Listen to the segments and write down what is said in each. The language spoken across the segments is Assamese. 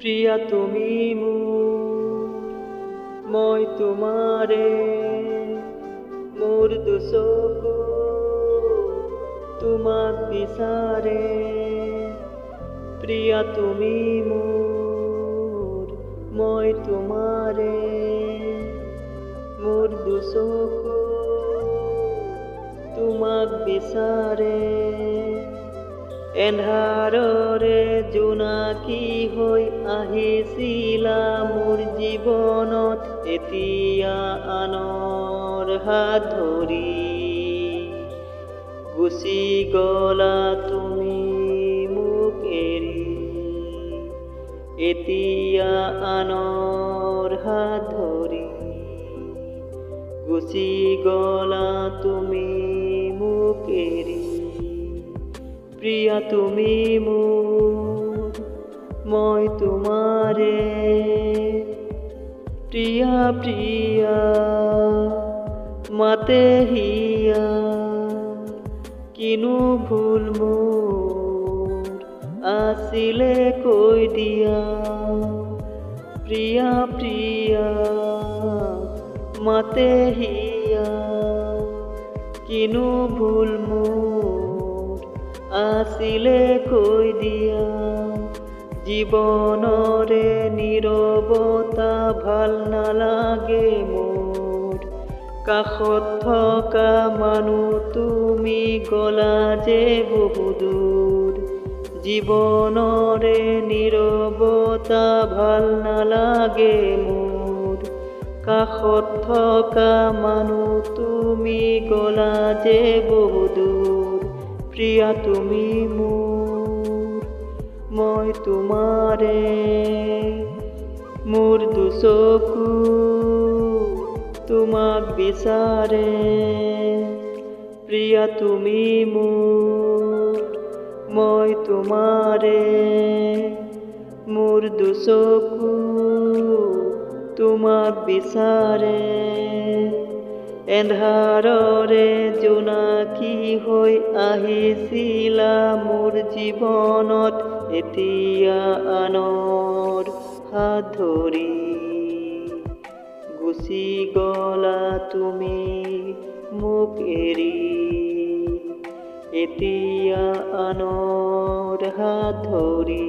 প্ৰিয়া তুমি মই তোমাৰে মোৰ দুচকু তোমাক বিচাৰে প্ৰিয়া তুমি মই তোমাৰে মোৰ দুচকু তোমাক বিচাৰে এন্ধাৰৰে জোনাকী হৈ আহিছিলা মোৰ জীৱনত এতিয়া আনৰ হাত ধৰি গুচি গলা তুমি মোক এৰি এতিয়া আনৰ হাত ধৰি গুচি গলা তুমি মোক এৰি প্ৰিয়া তুমি মই তোমাৰে প্ৰিয়া প্ৰিয়া মাতে হিয়া কিনো ভুল মোৰ আছিলে কৈ দিয়া প্ৰিয়া প্ৰিয়া মাতে হিয়া কিনো ভুল মোৰ আছিলে কৈ দিয়া জীৱনৰে নীৰৱতা ভাল নালাগে মোৰ কাষত থকা মানুহ তুমি গলা যে বহুদূৰ জীৱনৰে নীৰৱতা ভাল নালাগে মোৰ কাষত থকা মানুহ তুমি গলা যে বহুদূৰ প্ৰিয়া তুমি মই তোমাৰে মোৰ দুচকু তোমাক বিচাৰে প্ৰিয়া তুমি মই তোমাৰে মোৰ দুচকু তোমাক বিচাৰে এন্ধাৰৰে জোনাকী হৈ আহিছিলা মোৰ জীৱনত এতিয়া আনৰ হাত ধৰি গুচি গলা তুমি মোক এৰি এতিয়া আনৰ হাত ধৰি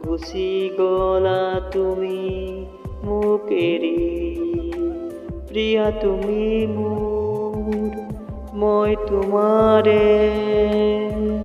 গুচি গলা তুমি মোক এৰি প্ৰিয়া তুমি মই তোমাৰে